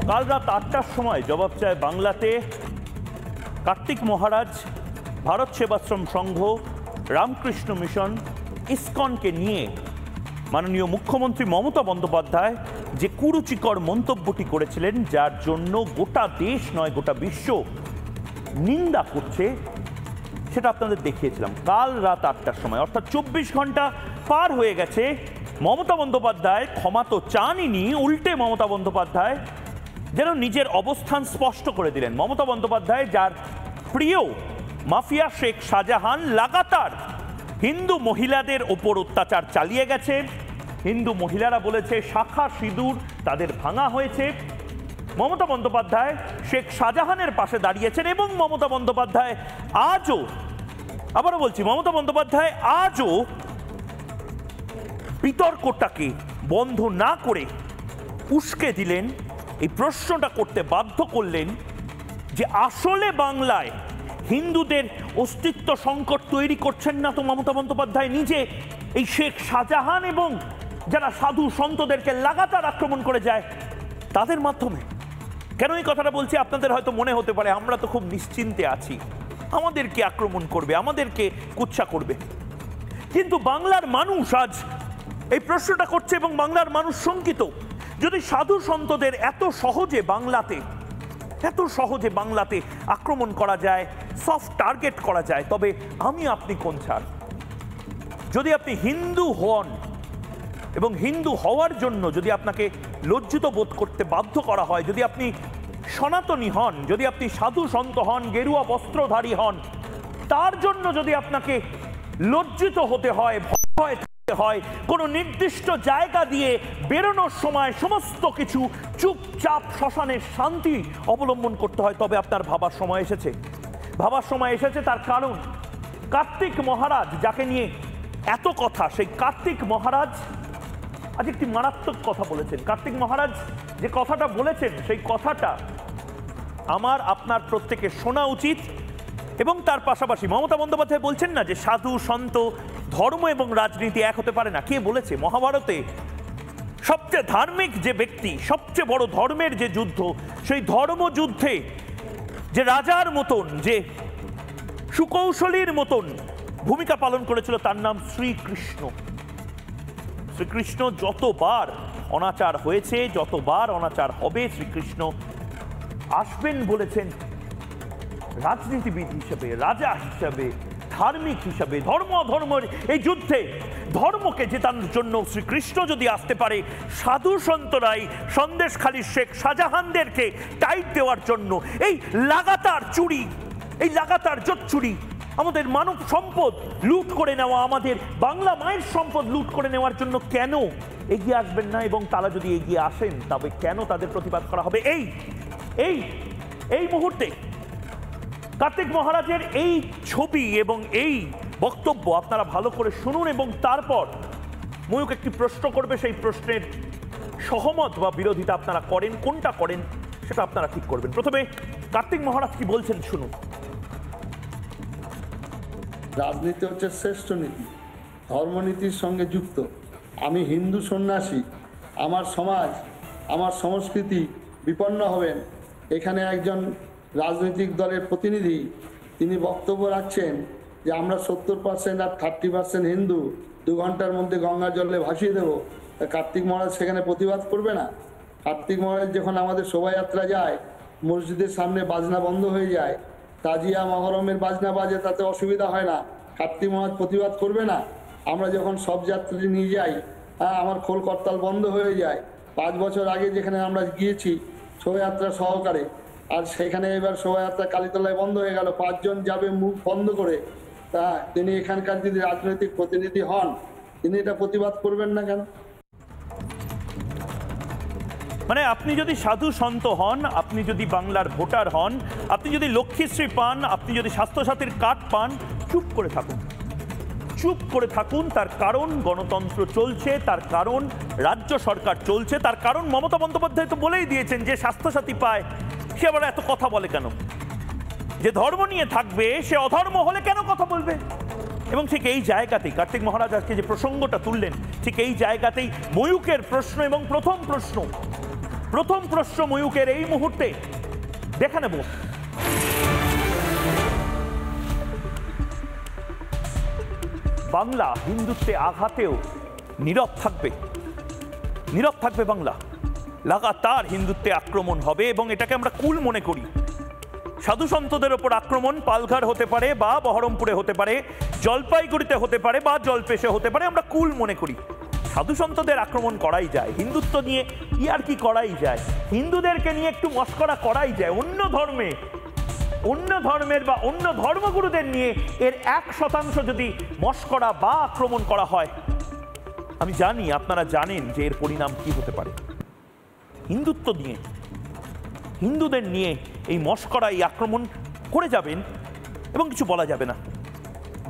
কাল রাত ৮টার সময় জবাব চায় বাংলাতে কার্তিক মহারাজ, ভারত সেবাশ্রম সংঘ, রামকৃষ্ণ মিশন, ইসকনকে নিয়ে মাননীয় মুখ্যমন্ত্রী মমতা বন্দ্যোপাধ্যায় যে কুরুচিকর মন্তব্যটি করেছিলেন, যার জন্য গোটা দেশ নয় গোটা বিশ্ব নিন্দা করছে, সেটা আপনাদের দেখিয়েছিলাম কাল রাত ৮টার সময়। অর্থাৎ ২৪ ঘন্টা পার হয়ে গেছে। মমতা বন্দ্যোপাধ্যায় ক্ষমা তো চানইনি, উল্টে মমতা বন্দ্যোপাধ্যায় যেন নিজের অবস্থান স্পষ্ট করে দিলেন। মমতা বন্দ্যোপাধ্যায়, যার প্রিয় মাফিয়া শেখ শাহজাহান লাগাতার হিন্দু মহিলাদের ওপর অত্যাচার চালিয়ে গেছে, হিন্দু মহিলারা বলেছে শাখা সিঁদুর তাদের ভাঙা হয়েছে, মমতা বন্দ্যোপাধ্যায় শেখ শাহজাহানের পাশে দাঁড়িয়েছেন। এবং মমতা বন্দ্যোপাধ্যায় আজও, আবারও বলছি, মমতা বন্দ্যোপাধ্যায় আজও বিতর্কটাকে বন্ধ না করে উস্কে দিলেন, এই প্রশ্নটা করতে বাধ্য করলেন যে আসলে বাংলায় হিন্দুদের অস্তিত্ব সংকট তৈরি করছেন না তো মমতা বন্দ্যোপাধ্যায় নিজে, এই শেখ শাহজাহান এবং যারা সাধু সন্তদেরকে লাগাতার আক্রমণ করে যায় তাদের মাধ্যমে? কেন এই কথাটা বলছি? আপনাদের হয়তো মনে হতে পারে আমরা তো খুব নিশ্চিন্তে আছি, আমাদেরকে আক্রমণ করবে, আমাদেরকে কুৎসা করবে, কিন্তু বাংলার মানুষ আজ এই প্রশ্নটা করছে এবং বাংলার মানুষ শঙ্কিত। যদি সাধু সন্তদের এত সহজে বাংলাতে আক্রমণ করা যায়, সফট টার্গেট করা যায়, তবে আমি আপনি কোন ছাড়? যদি আপনি হিন্দু হন এবং হিন্দু হওয়ার জন্য যদি আপনাকে লজ্জিত বোধ করতে বাধ্য করা হয়, যদি আপনি সনাতনী হন, যদি আপনি সাধু সন্ত হন, গেরুয়া বস্ত্রধারী হন, তার জন্য যদি আপনাকে লজ্জিত হতে হয়, ভয় হয়, কোনো নির্দিষ্ট জায়গা দিয়ে বেরোনোর সময় সমস্ত কিছু চুপচাপ শ্মশানের শান্তি অবলম্বন করতে হয়, তবে আপনার ভাবার সময় এসেছে। তার কারণ কার্তিক মহারাজ, যাকে নিয়ে এত কথা, সেই কার্তিক মহারাজ আজ একটি মারাত্মক কথা বলেছেন। কার্তিক মহারাজ যে কথাটা বলেছেন, সেই কথাটা আমার আপনার প্রত্যেকের শোনা উচিত। এবং তার পাশাপাশি মমতা বন্দ্যোপাধ্যায় বলছেন না যে সাধু সন্ত, ধর্ম এবং রাজনীতি এক হতে পারে না। কে বলেছে? মহাভারতে সবচেয়ে ধার্মিক যে ব্যক্তি, সবচেয়ে বড় ধর্মের যে যুদ্ধ, সেই ধর্মযুদ্ধে যে রাজার মতন, যে সুকৌশলীর মতন ভূমিকা পালন করেছিল, তার নাম শ্রীকৃষ্ণ। শ্রীকৃষ্ণ যতবার অনাচার হয়েছে, যতবার অনাচার হবে, শ্রীকৃষ্ণ আসবেন বলেছেন রাজনীতিবিদ হিসেবে, রাজা হিসেবে, ধার্মিক হিসেবে। ধর্মের এই যুদ্ধে ধর্মকে জেতানোর জন্য শ্রীকৃষ্ণ যদি আসতে পারে, সাধু সন্তরাই সন্দেশখালী শেখ শাহজাহানদেরকে টাইট দেওয়ার জন্য, এই লাগাতার চুরি, এই লাগাতার জোচ্চুরি, আমাদের মানব সম্পদ লুট করে নেওয়া, আমাদের বাংলা মায়ের সম্পদ লুট করে নেওয়ার জন্য কেন এগিয়ে আসবেন না? এবং তারা যদি এগিয়ে আসেন, তবে কেন তাদের প্রতিবাদ করা হবে? এই মুহূর্তে কার্তিক মহারাজের এই ছবি এবং এই বক্তব্য আপনারা ভালো করে শুনুন, এবং তারপর ময়ূক একটি প্রশ্ন করবে, সেই প্রশ্নের সহমত বা বিরোধিতা আপনারা করেন, কোনটা করেন সেটা আপনারা ঠিক করবেন। প্রথমে কার্তিক মহারাজ কি বলছেন শুনুন। রাজনীতি হচ্ছে শ্রেষ্ঠ নীতি, ধর্মনীতির সঙ্গে যুক্ত। আমি হিন্দু সন্ন্যাসী, আমার সমাজ, আমার সংস্কৃতি বিপন্ন হবেন। এখানে একজন রাজনৈতিক দলের প্রতিনিধি, তিনি বক্তব্য রাখছেন যে আমরা 70% আর 30% হিন্দু 2 ঘন্টার মধ্যে গঙ্গা জলে ভাসিয়ে দেবো। কার্তিক মহারাজ সেখানে প্রতিবাদ করবে না? কার্তিক মহারাজ যখন আমাদের শোভাযাত্রা যায়, মসজিদের সামনে বাজনা বন্ধ হয়ে যায়, তাজিয়া মহরমের বাজনা বাজে, তাতে অসুবিধা হয় না, কার্তিক মহারাজ প্রতিবাদ করবে না? আমরা যখন সব যাত্রী নিয়ে যাই, আমার খোল করতাল বন্ধ হয়ে যায়। 5 বছর আগে যেখানে আমরা গিয়েছি শোভাযাত্রা সহকারে, আর সেখানে এবার শোভাযাত্রা কালীতলায় বন্ধ হয়ে গেল, 5 জন যাবে মুখ বন্ধ করে। তা তিনি এখানকার যদি রাজনৈতিক প্রতিনিধি হন, তিনি এটা প্রতিবাদ করবেন না কেন? মানে আপনি যদি সাধু সন্ত হন, আপনি যদি বাংলার ভোটার হন, আপনি যদি লক্ষ্মীশ্রী পান, আপনি যদি স্বাস্থ্যসাথীর কার্ড পান, চুপ করে থাকুন। তার কারণ গণতন্ত্র চলছে, তার কারণ রাজ্য সরকার চলছে, তার কারণ মমতা বন্দ্যোপাধ্যায় তো বলেই দিয়েছেন যে স্বাস্থ্যসাথী পায়, সে আবার এত কথা বলে কেন? যে ধর্ম নিয়ে থাকবে সে অধর্ম হলে কেন কথা বলবে? এবং ঠিক এই জায়গাতেই কার্তিক মহারাজ আজকে যে প্রসঙ্গটা তুললেন, ঠিক এই জায়গাতেই ময়ূকের প্রশ্ন এবং প্রথম প্রশ্ন প্রথম প্রশ্ন ময়ূকের এই মুহূর্তে দেখে নেব। বাংলা হিন্দুত্বে আঘাতেও নীরব থাকবে, নীরব থাকবে বাংলা। লাগাতার হিন্দুত্বে আক্রমণ হবে এবং এটাকে আমরা কুল মনে করি। সাধু সন্তদের ওপর আক্রমণ পালঘর হতে পারে বা বহরমপুরে হতে পারে, জলপাইগুড়িতে হতে পারে বা জলপেশে হতে পারে, আমরা কুল মনে করি। সাধু সন্তদের আক্রমণ করাই যায়, হিন্দুত্ব নিয়ে ইয়ার্কি করাই যায়, হিন্দুদেরকে নিয়ে একটু মস্করা করাই যায়। অন্য ধর্মের বা অন্য ধর্মগুরুদের নিয়ে এর 1% যদি মস্করা বা আক্রমণ করা হয়, আমি জানি আপনারা জানেন যে এর পরিণাম কি হতে পারে। হিন্দুত্ব নিয়ে, হিন্দুদের নিয়ে এই মস্করা, এই আক্রমণ করে যাবেন এবং কিছু বলা যাবে না।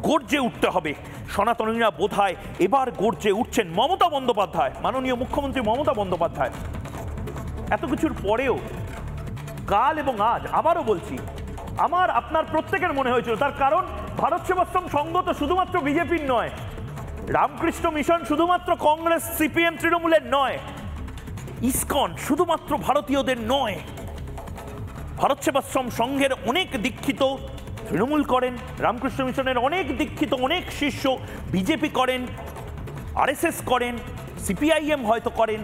গর্জে উঠতে হবে। সনাতনীরা বোধহয় এবার গর্জে উঠছেন। মমতা বন্দ্যোপাধ্যায়, মাননীয় মুখ্যমন্ত্রী মমতা বন্দ্যোপাধ্যায়, এত কিছুর পরেও কাল এবং আজ আবারও বলছি, আমার আপনার প্রত্যেকের মনে হয়েছিল, তার কারণ ভারত সেবাশ্রম সংঘ তো শুধুমাত্র বিজেপির নয়, রামকৃষ্ণ মিশন শুধুমাত্র কংগ্রেস সিপিএম তৃণমূলের নয়, ইসকন শুধুমাত্র ভারতীয়দের নয়। ভারত সেবাশ্রম সংঘের অনেক দীক্ষিত তৃণমূল করেন, রামকৃষ্ণ মিশনের অনেক দীক্ষিত অনেক শিষ্য বিজেপি করেন, আরএসএস করেন, সিপিআইএম হয়তো করেন।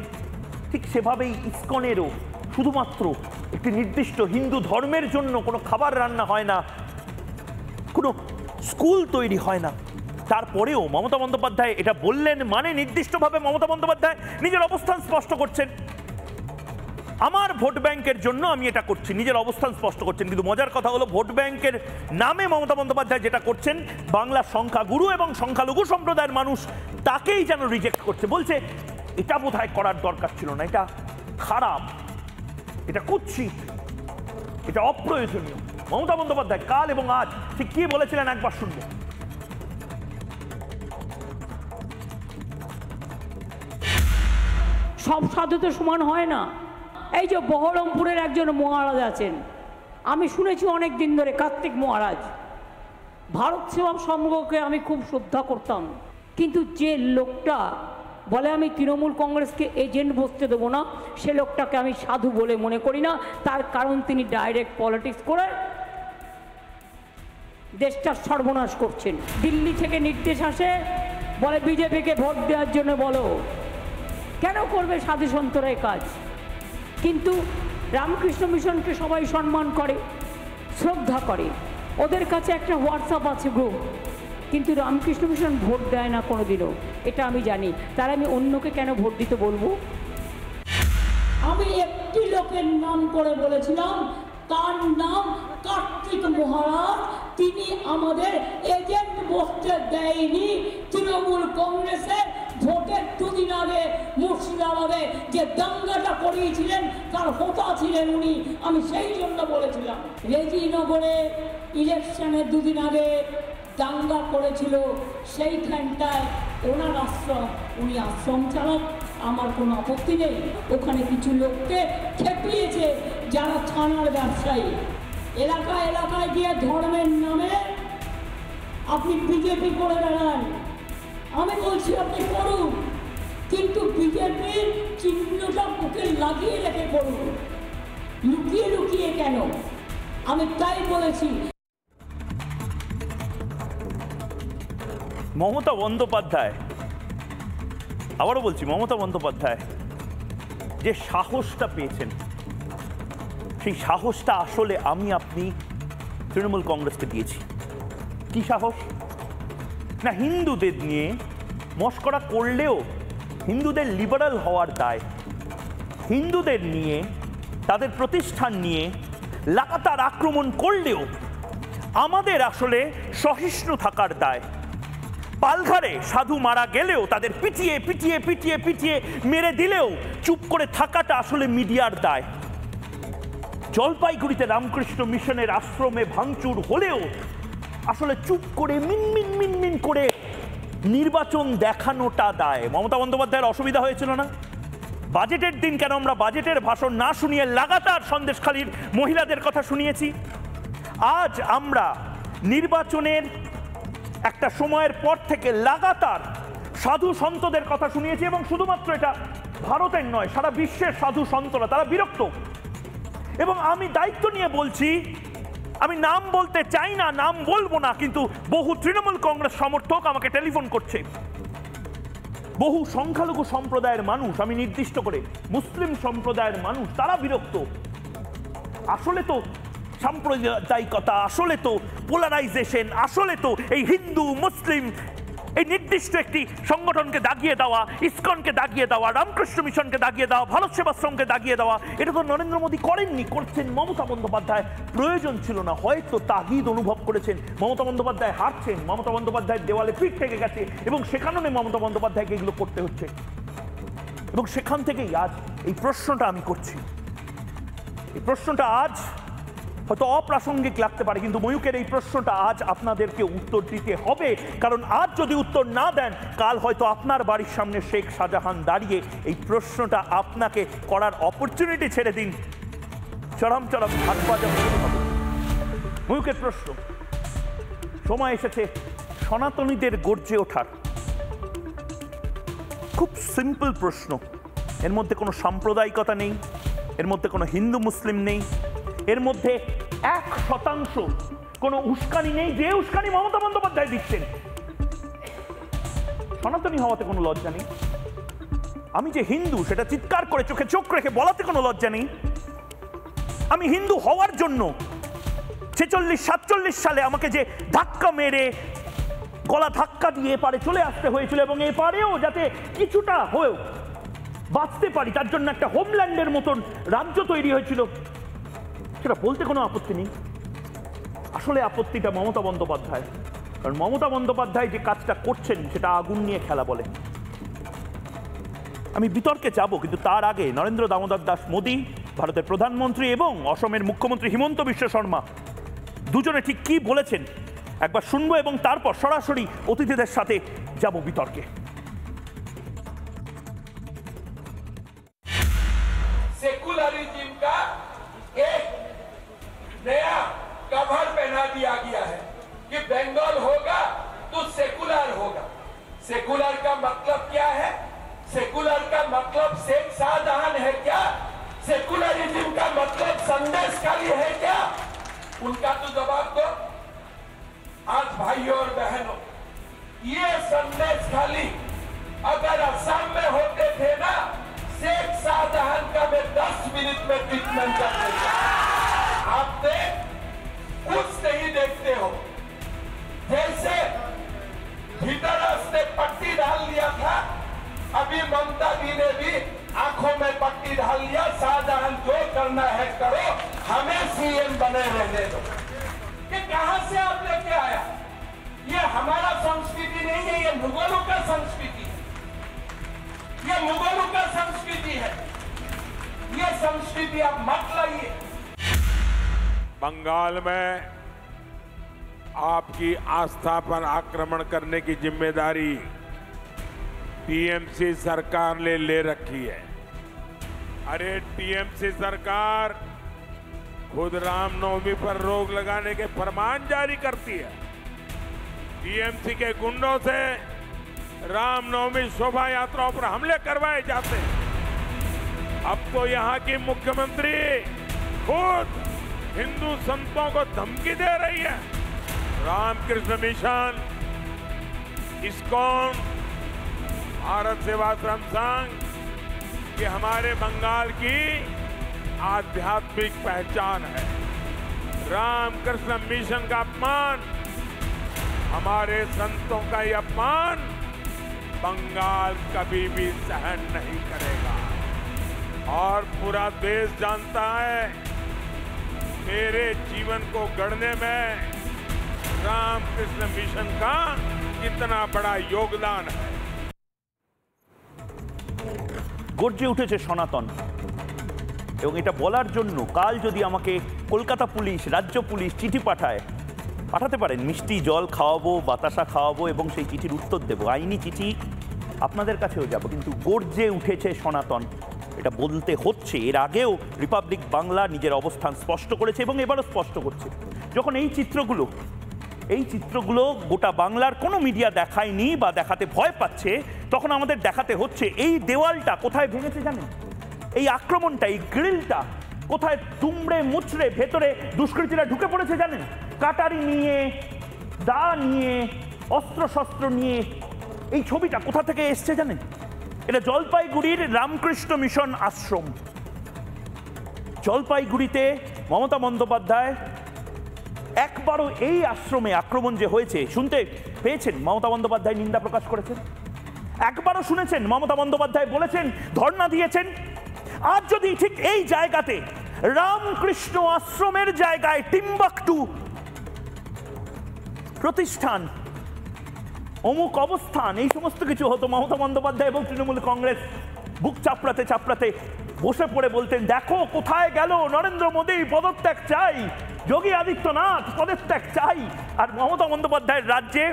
ঠিক সেভাবেই ইসকনেরও শুধুমাত্র একটি নির্দিষ্ট হিন্দু ধর্মের জন্য কোনো খাবার রান্না হয় না, কোনো স্কুল তৈরি হয় না। তারপরেও মমতা বন্দ্যোপাধ্যায় এটা বললেন মানে নির্দিষ্টভাবে মমতা বন্দ্যোপাধ্যায় নিজের অবস্থান স্পষ্ট করছেন। আমার ভোট ব্যাংকের জন্য আমি এটা করছি, নিজের অবস্থান স্পষ্ট করছেন। কিন্তু মজার কথা হলো, ভোট ব্যাংকের নামে মমতা বন্দ্যোপাধ্যায় যেটা করছেন, বাংলার সংখ্যাগুরু এবং সংখ্যালঘু সম্প্রদায়ের মানুষ তাকেই যেন রিজেক্ট করছে, বলছে এটা বোধহয় করার দরকার ছিল না, এটা খারাপ, এটা কুৎসিত, এটা অপ্রয়োজনীয়। মমতা বন্দ্যোপাধ্যায় কাল এবং আজ ঠিক কি বলেছিলেন একবার শুনবো। সব সাধু তো সমান হয় না। এই যে বহরমপুরের একজন মহারাজ আছেন, আমি শুনেছি অনেক দিন ধরে, কার্তিক মহারাজ, ভারত সেবা সংঘকে আমি খুব শ্রদ্ধা করতাম। কিন্তু যে লোকটা বলে আমি তৃণমূল কংগ্রেসকে এজেন্ট বসতে দেবো না, সে লোকটাকে আমি সাধু বলে মনে করি না। তার কারণ তিনি ডাইরেক্ট পলিটিক্স করে দেশটার সর্বনাশ করছেন। দিল্লি থেকে নির্দেশ আসে, বলে বিজেপিকে ভোট দেওয়ার জন্য বলো। কেন করবে সাধু সন্তরা এই কাজ? কিন্তু রামকৃষ্ণ মিশনকে সবাই সম্মান করে, শ্রদ্ধা করে, ওদের কাছে একটা হোয়াটসঅ্যাপ আছে গ্রুপ, কিন্তু রামকৃষ্ণ মিশন ভোট দেয় না কোনোদিনও, এটা আমি জানি। তার আমি অন্যকে কেন ভোট দিতে বলবো? আমি একটি লোকের নাম করে বলেছিলাম, তার নাম কার্তিক মহারাজ। তিনি আমাদের এজেন্ট বসতে দেয়নি। তৃণমূল কংগ্রেসের ভোটের দুদিন আগে মুর্শিদাবাদে যে দাঙ্গাটা করিয়েছিলেন, তার হোতা ছিলেন উনি। আমি সেই জন্য বলেছিলাম, রেজিনগরে ইলেকশনের দুদিন আগে দাঙ্গা করেছিল, সেইখানটায় ওনার আশ্রম, উনি আশ্রম চালক, আমার কোনো আপত্তি নেই। ওখানে কিছু লোককে খেপিয়েছে যারা থানার ব্যবসায়ী, এলাকায় এলাকায় গিয়ে ধর্মের নামে আপনি বিজেপি করে বেড়ান। আমি বলছি আপনি করুন, কিন্তু বিজেপির চিহ্নটা বুকে লাগিয়ে রেখে করুন, লুকিয়ে লুকিয়ে কেন? আমি তাই বলেছি। মমতা বন্দ্যোপাধ্যায়, আবারও বলছি, মমতা বন্দ্যোপাধ্যায় যে সাহসটা পেয়েছেন, সেই সাহসটা আসলে আমি আপনি তৃণমূল কংগ্রেসকে দিয়েছি। কি সাহস? না, হিন্দুদের নিয়ে মস্করা করলেও হিন্দুদের লিবারাল হওয়ার দায়, হিন্দুদের নিয়ে, তাদের প্রতিষ্ঠান নিয়ে লাগাতার আক্রমণ করলেও আমাদের আসলে সহিষ্ণু থাকার দায়। পালঘরে সাধু মারা গেলেও তাদের পিটিয়ে পিটিয়ে পিটিয়ে পিটিয়ে মেরে দিলেও চুপ করে থাকাটা আসলে মিডিয়ার দায়। জলপাইগুড়িতে রামকৃষ্ণ মিশনের আশ্রমে ভাঙচুর হলেও আসলে চুপ করে মিনমিন মিনমিন করে নির্বাচন দেখানোটা দায়। মমতা বন্দ্যোপাধ্যায়ের অসুবিধা হয়েছিল না? বাজেটের দিন কেন আমরা বাজেটের ভাষণ না শুনিয়ে লাগাতার সন্দেশখালীর মহিলাদের কথা শুনিয়েছি? আজ আমরা নির্বাচনের একটা সময়ের পর থেকে লাগাতার সাধু সন্তদের কথা শুনিয়েছি এবং শুধুমাত্র এটা ভারতের নয়, সারা বিশ্বের সাধু সন্তরা তারা বিরক্ত। এবং আমি দায়িত্ব নিয়ে বলছি, আমি নাম বলতে চাই না, নাম বলবো না, কিন্তু বহু তৃণমূল কংগ্রেস সমর্থক আমাকে টেলিফোন করছে, বহু সংখ্যালঘু সম্প্রদায়ের মানুষ, আমি নির্দিষ্ট করে মুসলিম সম্প্রদায়ের মানুষ, তারা বিরক্ত। আসলে তো সাম্প্রদায়িকতা, আসলে তো পোলারাইজেশন, আসলে তো এই হিন্দু মুসলিম এই নির্দিষ্ট একটি সংগঠনকে দাগিয়ে দেওয়া, ইসকনকে দাগিয়ে দেওয়া, রামকৃষ্ণ মিশনকে দাগিয়ে দেওয়া, ভারত সেবাশ্রমকে দাগিয়ে দেওয়া, এটা তো নরেন্দ্র মোদী করেননি, করছেন মমতা বন্দ্যোপাধ্যায়। প্রয়োজন ছিল না, হয়তো তাগিদ অনুভব করেছেন, মমতা বন্দ্যোপাধ্যায় হারছেন, মমতা বন্দ্যোপাধ্যায়ের দেওয়ালে পিঠ থেকে গেছে এবং সে কারণে মমতা বন্দ্যোপাধ্যায়কে এগুলো করতে হচ্ছে। এবং সেখান থেকেই আজ এই প্রশ্নটা আমি করছি। এই প্রশ্নটা আজ হয়তো অপ্রাসঙ্গিক লাগতে পারে, কিন্তু ময়ূকের এই প্রশ্নটা আজ আপনাদেরকে উত্তর দিতে হবে, কারণ আজ যদি উত্তর না দেন, কাল হয়তো আপনার বাড়ির সামনে শেখ শাহজাহান দাঁড়িয়ে এই প্রশ্নটা আপনাকে করার অপরচুনিটি ছেড়ে দিন, চরম চরম হাত বাজানো শুরু হবে। ময়ূকের প্রশ্ন, সময় এসেছে সনাতনীদের গর্জে ওঠার। খুব সিম্পল প্রশ্ন, এর মধ্যে কোনো সাম্প্রদায়িকতা নেই, এর মধ্যে কোনো হিন্দু মুসলিম নেই, এর মধ্যে 1% কোনো উস্কানি নেই, যে উস্কানি মমতা বন্দ্যোপাধ্যায় দিচ্ছেন। সনাতনী হওয়াতে কোনো লজ্জা নেই, আমি যে হিন্দু সেটা চিৎকার করে চোখে চোখ রেখে বলাতে কোনো লজ্জা নেই। আমি হিন্দু হওয়ার জন্য 46-47 সালে আমাকে যে ধাক্কা মেরে গলা ধাক্কা দিয়ে এপারে চলে আসতে হয়েছিল, এবং এপারেও যাতে কিছুটা হয়েও বাঁচতে পারি তার জন্য একটা হোমল্যান্ডের মতন রাজ্য তৈরি হয়েছিল, সেটা বলতে কোনো আপত্তি নেই। আসলে আপত্তিটা মমতা বন্দ্যোপাধ্যায়, কারণ মমতা বন্দ্যোপাধ্যায় যে কাজটা করছেন সেটা আগুন নিয়ে খেলা বলে। আমি বিতর্কে যাব, কিন্তু তার আগে নরেন্দ্র দামোদর দাস মোদী, ভারতের প্রধানমন্ত্রী, এবং অসমের মুখ্যমন্ত্রী হিমন্ত বিশ্ব শর্মা দুজনে ঠিক কি বলেছেন একবার শুনবো, এবং তারপর সরাসরি অতিথিদের সাথে যাব বিতর্কে। सेकुलरिज्म का एक नया कवर पहना दिया गया है कि बंगाल होगा तो सेकुलर होगा। सेकुलर का मतलब क्या है? सेकुलर का मतलब शेख शाहजहां है क्या? सेकुलरिज्म का मतलब संदेश खाली है क्या? उनका तो जवाब दो। आज भाइयों और बहनों, ये संदेश खाली अगर असम में होते थे ना, शेख शाहजहां का मैं 10 मिनट में ट्रीटमेंट कर देता। आपने कुछ नहीं देखते हो, जैसे भीतर ने पट्टी डाल लिया था, अभी ममता जी ने भी आंखों में पट्टी डाल लिया, शाहजहां जो करना है करो, हमें सीएम बने रहने दो। ये कहां से आप लेके आया? ये हमारा संस्कृति नहीं है, ये मुगलों का संस्कृति है, ये मुगलों का संस्कृति है। ये संस्कृति आप मत लाइए। बंगाल में आपकी आस्था पर आक्रमण करने की जिम्मेदारी टीएमसी सरकार ने ले रखी है। अरे टीएमसी सरकार खुद रामनवमी पर रोक लगाने के फरमान जारी करती है। टीएमसी के गुंडों से रामनवमी शोभा यात्राओं पर हमले करवाए जाते हैं। अब तो यहाँ की मुख्यमंत्री खुद हिंदू संतों को धमकी दे रही है। रामकृष्ण मिशन, इस्कॉन, भारत सेवाश्रम संघ, ये हमारे बंगाल की आध्यात्मिक पहचान है। रामकृष्ण मिशन का अपमान, हमारे संतों का ये अपमान बंगाल कभी भी सहन नहीं करेगा। और पूरा देश जानता है मेरे जीवन को गढ़ने में रामकृष्ण मिशन का कितना बड़ा योगदान है। গর্জে উঠেছে সনাতন, এবং এটা বলার জন্য কাল যদি আমাকে কলকাতা পুলিশ, রাজ্য পুলিশ চিঠি পাঠাতে পারেন, মিষ্টি জল খাওয়াবো, বাতাসা খাওয়াবো, এবং সেই চিঠির উত্তর দেবো, আইনি চিঠি আপনাদের কাছেও যাব, কিন্তু গর্জে উঠেছে সনাতন এটা বলতে হচ্ছে। এর আগেও রিপাবলিক বাংলা নিজের অবস্থান স্পষ্ট করেছে এবং এবারও স্পষ্ট করছে। যখন এই চিত্রগুলো গোটা বাংলার কোনো মিডিয়া দেখায়নি বা দেখাতে ভয় পাচ্ছে, তখন আমাদের দেখাতে হচ্ছে এই দেওয়ালটা কোথায় ভেঙেছে জানেন, এই আক্রমণটা, এই গ্রিলটা কোথায় তুমড়ে মুচড়ে ভেতরে দুষ্কৃতীরা ঢুকে পড়েছে জানেন, কাটারি নিয়ে, দা নিয়ে, অস্ত্রশস্ত্র নিয়ে। এই ছবিটা কোথা থেকে এসছে জানেন, এটা জলপাইগুড়ির রামকৃষ্ণ মিশন আশ্রম। জলপাইগুড়িতে মমতা বন্দ্যোপাধ্যায় একবারও এই আশ্রমে আক্রমণ যে হয়েছে শুনতে পেয়েছেন মমতা বন্দ্যোপাধ্যায় নিন্দা প্রকাশ করেছেন? একবারও শুনেছেন মমতা বন্দ্যোপাধ্যায় বলেছেন, ধর্ণা দিয়েছেন? আজ যদি ঠিক এই জায়গাতে, রামকৃষ্ণ আশ্রমের জায়গায় টিম্বাকটু প্রতিষ্ঠান, অমুক অবস্থান, এই সমস্ত কিছু হতো, মমতা বন্দ্যোপাধ্যায় এবং তৃণমূল কংগ্রেস বুক চাপড়াতে চাপড়াতে বসে পড়ে বলতেন, দেখো কোথায় গেল নরেন্দ্র মোদী, পদত্যাগ চাই, যোগী আদিত্যনাথ পদত্যাগ চাই। আর মমতা বন্দ্যোপাধ্যায়ের রাজ্যে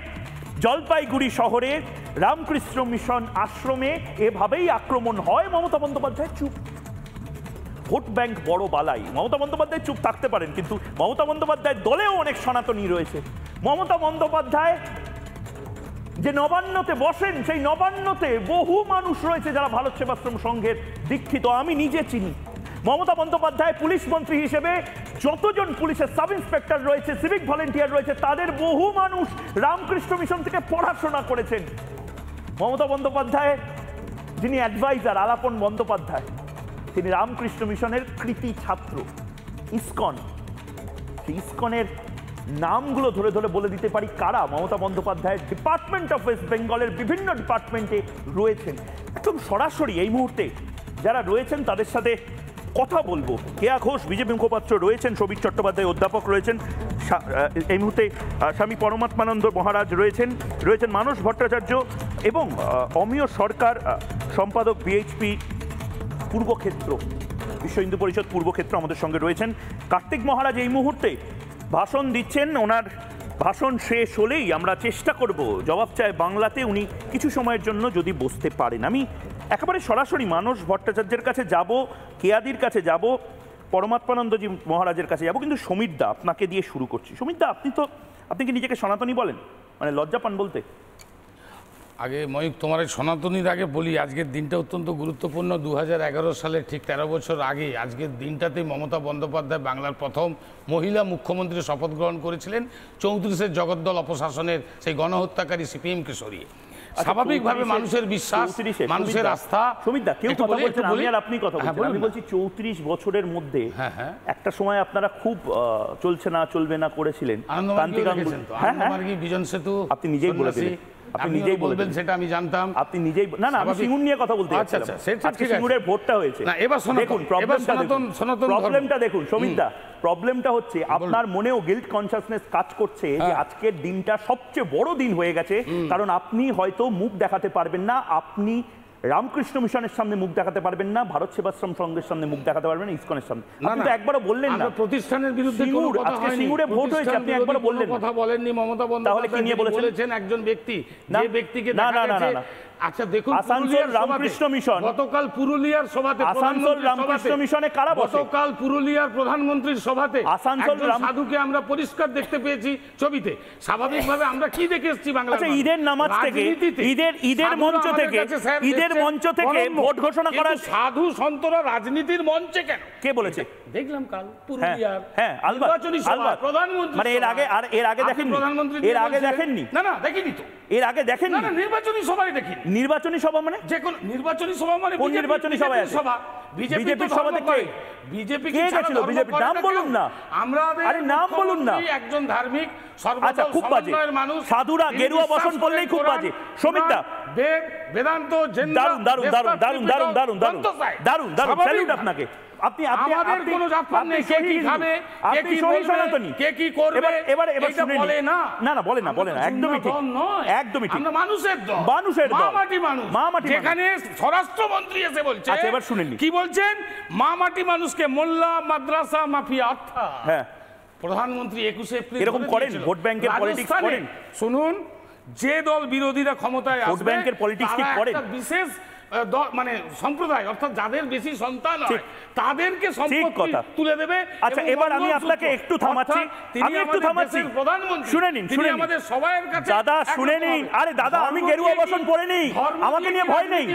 জলপাইগুড়ি শহরে রামকৃষ্ণ মিশন আশ্রমে এভাবেই আক্রমণ হয়, মমতা বন্দ্যোপাধ্যায় চুপ। ভোট ব্যাংক বড় বালাই, মমতা বন্দ্যোপাধ্যায় চুপ থাকতে পারেন, কিন্তু মমতা বন্দ্যোপাধ্যায়ের দলেও অনেক সনাতনী রয়েছে। মমতা বন্দ্যোপাধ্যায় যে নবান্নতে বসেন, সেই নবান্নতে বহু মানুষ রয়েছে যারা ভারত সেবাশ্রম সংঘের দীক্ষিত, আমি নিজে চিনি। মমতা বন্দ্যোপাধ্যায় পুলিশ মন্ত্রী হিসেবে যতজন পুলিশের সাব ইন্সপেক্টর রয়েছে, সিভিক ভলেন্টিয়ার রয়েছে, তাদের বহু মানুষ রামকৃষ্ণ মিশন থেকে পড়াশোনা করেছেন। মমতা বন্দ্যোপাধ্যায় যিনি অ্যাডভাইজার, আলাপন বন্দ্যোপাধ্যায়, তিনি রামকৃষ্ণ মিশনের কৃতি ছাত্র। ইসকন, সেই ইসকনের নামগুলো ধরে ধরে বলে দিতে পারি কারা মমতা বন্দ্যোপাধ্যায়ের ডিপার্টমেন্ট অফ ওয়েস্ট বেঙ্গলের বিভিন্ন ডিপার্টমেন্টে রয়েছেন। একদম সরাসরি এই মুহূর্তে যারা রয়েছেন তাদের সাথে কথা বলবো। কেয়া ঘোষ বিজেপি মুখপাত্র রয়েছেন, সৌভিক চট্টোপাধ্যায় অধ্যাপক রয়েছেন, এই মুহূর্তে স্বামী পরমাত্মানন্দ মহারাজ রয়েছেন, মানস ভট্টাচার্য এবং অমিয় সরকার সম্পাদক বিএইচপি পূর্বক্ষেত্র, বিশ্ব হিন্দু পরিষদ পূর্বক্ষেত্র আমাদের সঙ্গে রয়েছেন। কার্তিক মহারাজ এই মুহূর্তে ভাষণ দিচ্ছেন, ওনার ভাষণ শেষ হলেই আমরা চেষ্টা করব জবাব চায় বাংলাতে উনি কিছু সময়ের জন্য যদি বসতে পারেন। আমি একেবারে সরাসরি মানস ভট্টাচার্যের কাছে যাব, কেয়াদির কাছে যাব, পরমাত্মানন্দজি মহারাজের কাছে যাব, কিন্তু সমীর দা আপনাকে দিয়ে শুরু করছি। সমীর দা, আপনি কি নিজেকে সনাতনী বলেন? মানে লজ্জা পান বলতে? আগে ময়ূক, তোমার এই সনাতনীর আগে বলি, আজকের দিনটা অত্যন্ত গুরুত্বপূর্ণ। 2011 সালে ঠিক 13 বছর আগে আজকের দিনটাতেই মমতা বন্দ্যোপাধ্যায় বাংলার প্রথম মহিলা মুখ্যমন্ত্রী শপথ গ্রহণ করেছিলেন 34-এর জগদ্দল অপশাসনের সেই গণহত্যাকারী সিপিএমকে সরিয়ে। স্বাভাবিকভাবে মানুষের বিশ্বাস, মানুষের আস্থা। সুমিতদা, কেউ কথা বলছেন, আমি আর আপনি কথা বলছেন। আমি বলছি 34 বছরের মধ্যে একটা সময় আপনারা খুব চলছে না চলবে না করেছিলেন, আনন্দমার্গী, বিজন সেতু, আপনি নিজেই বলেছিলেন, আপনি নিজেই বলবেন, সেটা আমি জানতাম। আপনি নিজেই না, আমি সিঙ্গুর নিয়ে কথা বলতে আচ্ছা আচ্ছা, আজকে সিঙ্গুরের ভোটটা হয়েছে। না, এবার দেখুন প্রবলেমটা দেখুন সমীরদা, প্রবলেমটা হচ্ছে আপনার মনেও গিল্ট কনসিয়াসনেস কাজ করছে যে আজকের দিনটা সবচেয়ে বড় দিন হয়ে গেছে, কারণ আপনি হয়তো মুখ দেখাতে পারবেন না, আপনি রামকৃষ্ণ মিশনের সামনে মুখ দেখাতে পারবেন না, ভারত সেবাশ্রম সংঘের সামনে মুখ দেখাতে পারবেন না, ইসকনের সামনে। আপনি তো একবারও বললেন না প্রতিষ্ঠানের বিরুদ্ধে কোনো কথা হয়নি, সিঙ্গুরে ভোট হয়েছে, আপনি একবারও বললেন না, কথা বলেননি। মমতা বন্দ্যোপাধ্যায় বলেছেন একজন ব্যক্তি, যে ব্যক্তিকে দেখা গেছে। আচ্ছা দেখুন, আসানসোল রামকৃষ্ণ মিশন গতকাল পুরুলিয়ার সভাতে, আসানসোল রামকৃষ্ণ মিশনে কারা বসে? গতকাল পুরুলিয়ার প্রধানমন্ত্রীর সভাতে আসানসোল সাধুকে আমরা পরিষ্কার দেখতে পেয়েছি ছবিতে। স্বাভাবিকভাবে আমরা কি দেখে এসেছি বাংলা? আচ্ছা, ঈদের নামাজ থেকে, ঈদের মঞ্চ থেকে ভোট ঘোষণা করা। সাধু সন্তরা রাজনীতির মঞ্চে কেন? কে বলেছে? দেখলাম কাল পুরুলিয়ার নির্বাচনী সভা, প্রধানমন্ত্রী, মানে এর আগে দেখেননি? এর আগে দেখেননি? না দেখিনি তো। এর আগে দেখেননি? না, নির্বাচনী সভায় দেখিনি। নির্বাচনী সভা মানে যে কোন নির্বাচনী সভা মানে কোন নির্বাচনী সভায় আছে? বিজেপি সভাতে কে? বিজেপি কে গেছিল? বিজেপি নাম বলুন না। আরে নাম বলুন না। একজন ধার্মিক আচ্ছা, খুব বাজে সাধুরা গেরুয়া বসন পড়লেই খুব বাজে। সমীরদা, বেদান্ত, দারুণ স্যালুট আপনাকে। আপনি আমাদের কোনো জাতপাত নেই, কে কি খাবে, কে কি বলবে, কে কি করবে, এবার শুনে বলে না। না বলে না, একদমই ঠিক, একদমই ঠিক। আমরা মানুষের দল, মা মাটি যেখানে স্বরাষ্ট্রমন্ত্রী এসে বলছে। আচ্ছা, এবার শুনেন কি বলছেন? মা মাটি মানুষকে মোল্লা, মাদ্রাসা, মাফিয়া, অর্থাৎ হ্যাঁ, প্রধানমন্ত্রী 21 এপ্রিল এরকম করেন, ভোট ব্যাংকের পলিটিক্স করেন। শুনুন, যে দল বিরোধীরা ক্ষমতায় আসবে, ভোট ব্যাংকের পলিটিক্স কি করেন? বিশেষ মানে সম্প্রদায় অর্থাৎ যাদের বেশি সন্তান হয় তাদেরকে সম্পত্তি তুলে দেবে। আচ্ছা এবার আমি আপনাকে একটু থামাচ্ছি, আমি একটু থামাচ্ছি, প্রধানমন্ত্রী শুনে নিন, শুনে নিন আমাদের সবার কাছে দাদা, শুনে নিন। আরে দাদা, আমি গেরুয়া বসন পরে নেই, আমাকে নিয়ে ভয় নেই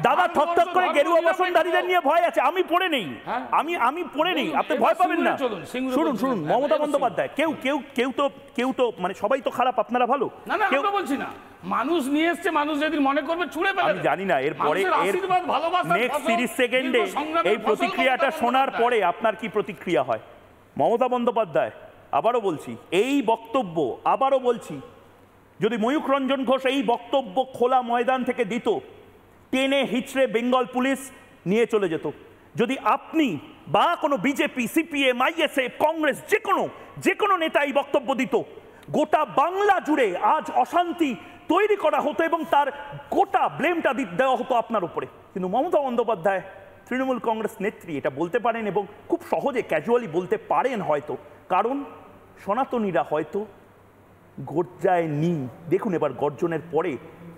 দাদা। থকথক করে গেরুয়া বসনধারীদের নিয়ে ভয় আছে, আমি পরে নেই, আমি পরে নেই, আপনি ভয় পাবেন না। শুনুন শুনুন, মমতা বন্দ্যোপাধ্যায়, কেউ তো মানে সবাই তো খারাপ, আপনারা ভালো। না না, আমরা বলছি না, মানুষ নিয়ে এসছে, মানুষ যদি মনে করবে ছুঁড়ে ফেলে। আমি জানি না এরপরে নেক্সট 30 সেকেন্ডে এই প্রতিক্রিয়াটা শোনার পরে আপনার কি প্রতিক্রিয়া হয়। মমতা বন্দ্যোপাধ্যায়, আবারও বলছি, এই বক্তব্য আবারও বলছি, যদি ময়ূখ রঞ্জন ঘোষ এই বক্তব্য খোলা ময়দান থেকে দিত, টেনে হিচড়ে বেঙ্গল পুলিশ নিয়ে চলে যেত। যদি আপনি বা কোনো বিজেপি, সিপিএম, আইএসএফ, কংগ্রেস যে কোনো নেতা এই বক্তব্য দিত, গোটা বাংলা জুড়ে আজ অশান্তি তৈরি করা হতো এবং তার গোটা ব্লেমটা দেওয়া হতো আপনার উপরে। কিন্তু মমতা বন্দ্যোপাধ্যায়, তৃণমূল কংগ্রেস নেত্রী, এটা বলতে পারেন এবং খুব সহজে ক্যাজুয়ালি বলতে পারেন হয়তো, কারণ সনাতনীরা হয়তো গর্জায় নি। দেখুন এবার গর্জনের পরে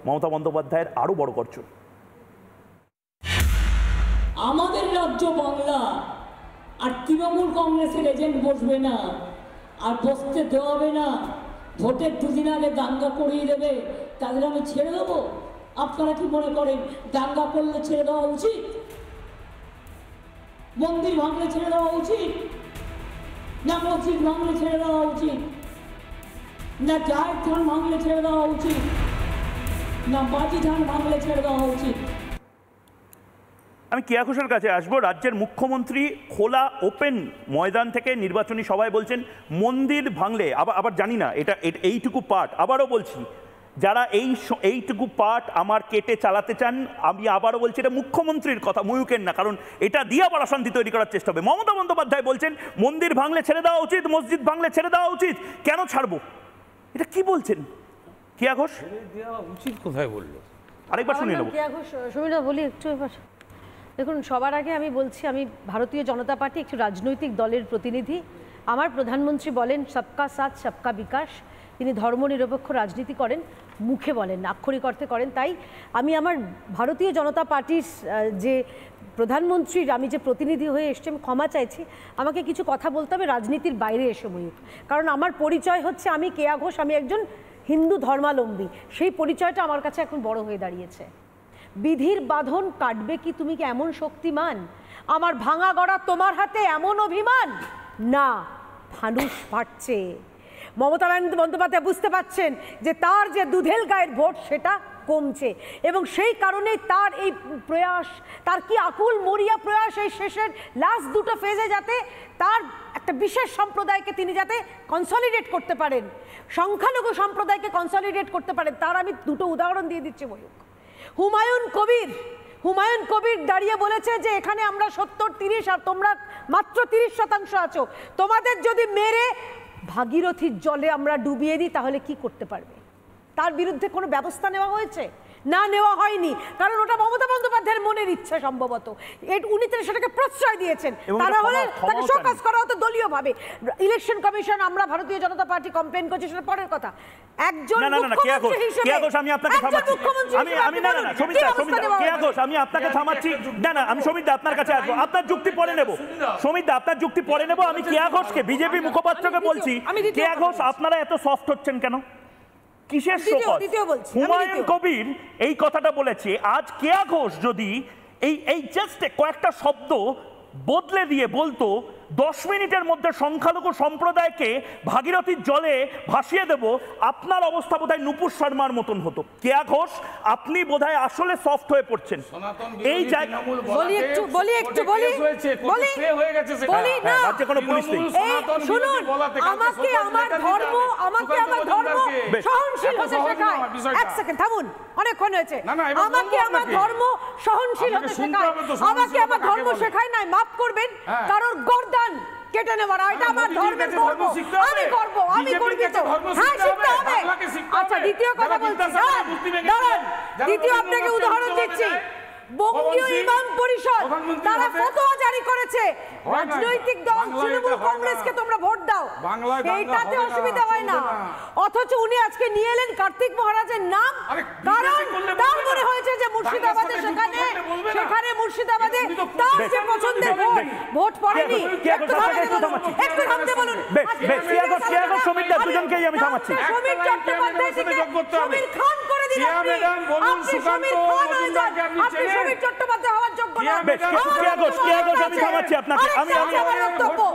মমতা বন্দ্যোপাধ্যায়ের আরো বড় গর্জন। আমাদের রাজ্য বাংলা, আর তৃণমূল কংগ্রেসের এজেন্ট বসবে না, আর বসতে দেওয়া হবে না। ভোটের দুদিন আগে দাঙ্গা করিয়ে দেবে, তাদের আমি ছেড়ে দেবো? আপনারা কি মনে করেন দাঙ্গা করলে ছেড়ে দেওয়া উচিত? মন্দির ভাঙলে ছেড়ে দেওয়া উচিত না? মসজিদ ভাঙলে ছেড়ে দেওয়া উচিত না? জায়ের থান ভাঙলে ছেড়ে দেওয়া উচিত না? বাজি থান ভাঙলে ছেড়ে দেওয়া উচিত? আমি কেয়া ঘোষের কাছে আসবো। রাজ্যের মুখ্যমন্ত্রী খোলা ওপেন ময়দান থেকে নির্বাচনী সভায় বলছেন মন্দির ভাঙলে, আবার জানি না এটা এইটুকু পার্ট, আবারও বলছি, যারা এইটুকু পার্ট আমার কেটে চালাতে চান, আমি আবারও বলছি এটা মুখ্যমন্ত্রীর কথা, ময়ূকের না, কারণ এটা দিয়ে আবার অশান্তি তৈরি করার চেষ্টা হবে। মমতা বন্দ্যোপাধ্যায় বলছেন মন্দির ভাঙলে ছেড়ে দেওয়া উচিত, মসজিদ ভাঙলে ছেড়ে দেওয়া উচিত, কেন ছাড়বো? এটা কি বলছেন কেয়া ঘোষ? দেওয়া উচিত কোথায় বললো? আরেকবার শুনে নেব। কেয়া ঘোষ, সুমিতা বলি একটু। এবার দেখুন, সবার আগে আমি বলছি, আমি ভারতীয় জনতা পার্টি একটি রাজনৈতিক দলের প্রতিনিধি। আমার প্রধানমন্ত্রী বলেন সবকা সাথ সবকা বিকাশ। তিনি ধর্মনিরপেক্ষ রাজনীতি করেন, মুখে বলেন, আক্ষরিক অর্থে করেন। তাই আমি আমার ভারতীয় জনতা পার্টির যে প্রধানমন্ত্রীর আমি যে প্রতিনিধি হয়ে এসছি, আমি ক্ষমা চাইছি, আমাকে কিছু কথা বলতে হবে রাজনীতির বাইরে এসে ময়ূখ। কারণ আমার পরিচয় হচ্ছে আমি কেয়া ঘোষ, আমি একজন হিন্দু ধর্মাবলম্বী। সেই পরিচয়টা আমার কাছে এখন বড় হয়ে দাঁড়িয়েছে। বিধির বাঁধন কাটবে কি তুমি কি এমন শক্তিমান? আমার ভাঙা গড়া তোমার হাতে এমন অভিমান? না, ফানুস ফাটছে। মমতা বন্দ্যোপাধ্যায় বুঝতে পারছেন যে তার যে দুধেল গায়ের ভোট সেটা কমছে, এবং সেই কারণে তার এই প্রয়াস, তার কি আকুল মরিয়া প্রয়াস, এই শেষের লাস্ট দুটো ফেজে যাতে তার একটা বিশেষ সম্প্রদায়কে তিনি যাতে কনসলিডেট করতে পারেন, সংখ্যালঘু সম্প্রদায়কে কনসলিডেট করতে পারেন, তার আমি দুটো উদাহরণ দিয়ে দিচ্ছি ময়ূখ। হুমায়ুন কবির দাঁড়িয়ে বলেছে যে এখানে আমরা 70-30 আর তোমরা মাত্র 30% আছো, তোমাদের যদি মেরে ভাগীরথীর জলে আমরা ডুবিয়ে দিই তাহলে কি করতে পারবে? তার বিরুদ্ধে কোনো ব্যবস্থা নেওয়া হয়েছে? না, নেওয়া হয়নি, কারণ ওটা মমতা বন্দ্যোপাধ্যায়ের মনের ইচ্ছা সম্ভবত। উনি সেটাকে প্রশ্রয় দিয়েছেন, তারা হলে তাকে শোকজ করা হতো দলীয়ভাবে। ইলেকশন কমিশন, আমরা ভারতীয় জনতা পার্টি কমপ্লেন করছি, সেটা পরের কথা। একজন মুখ্যমন্ত্রী হিসেবে আমি আপনাকে থামাচ্ছি, আমি আপনাকে থামাচ্ছি। না, আমি সমিত দা আপনার কাছে আসবো, আপনার যুক্তি পরে নেব। সমিত দা আপনার যুক্তি পরে নেব। আমি কেয়া ঘোষকে, বিজেপি মুখপাত্রকে বলছি, কেয়া ঘোষ আপনারা এত সফট হচ্ছেন কেন? কিসের শোকজ? হুমায়ুন কবির এই কথাটা বলেছে, আজ কেয়া ঘোষ যদি এই জাস্ট কয়েকটা শব্দ বদলে দিয়ে বলতো 10 মিনিটের মধ্যে সংখ্যালঘু সম্প্রদায়কে ভাগীরথীর জলে ভাসিয়ে দেব, আপনার অবস্থা বোধহয় নুপুর শর্মার মতন হতো। কেয়া ঘোষ, আপনি বোধহয় আসলে সফট হয়ে পড়ছেন। এই অনেকক্ষণ হয়েছে। আমাকে আমার ধর্ম সহনশীল হতে শেখায়, আমাকে আমার ধর্ম শেখায় নাই, মাফ করবেন, কারোর গর্দান কেটে নেওয়ার, এটা আমার ধর্মের গর্ব, আমি গর্ব, আমি গর্বিত। হ্যাঁ, শিখতে হবে। আচ্ছা, দ্বিতীয় কথা বলছি, দ্বিতীয় আপনাকে উদাহরণ দিচ্ছি। বঙ্গীয় ইমাম পরিষদ তারা ফতোয়া জারি জারি করেছে, রাজনৈতিক দল তৃণমূল কংগ্রেসকে তোমরা ভোট দাও, সেইটাতে অসুবিধা হয় না। অথচ উনি আজকে নিয়ে এলেন কার্তিক মহারাজের নাম, কারণ তার মনে হয়েছে যে মুর্শিদাবাদে সেখানে মুর্শিদাবাদে তার যে পছন্দের ভোট পড়েনি। একটু থামতে বলুন। দুজনকেই আমি থামাচ্ছি। সমীর চট্টোপাধ্যায় থেকে সমীর খান করে দিন আপনি সমীর খান হয়ে যান, আপনি সমীর চট্টোপাধ্যায় হওয়ার যোগ্য না। আমি থামাচ্ছি আপনাকে। আমি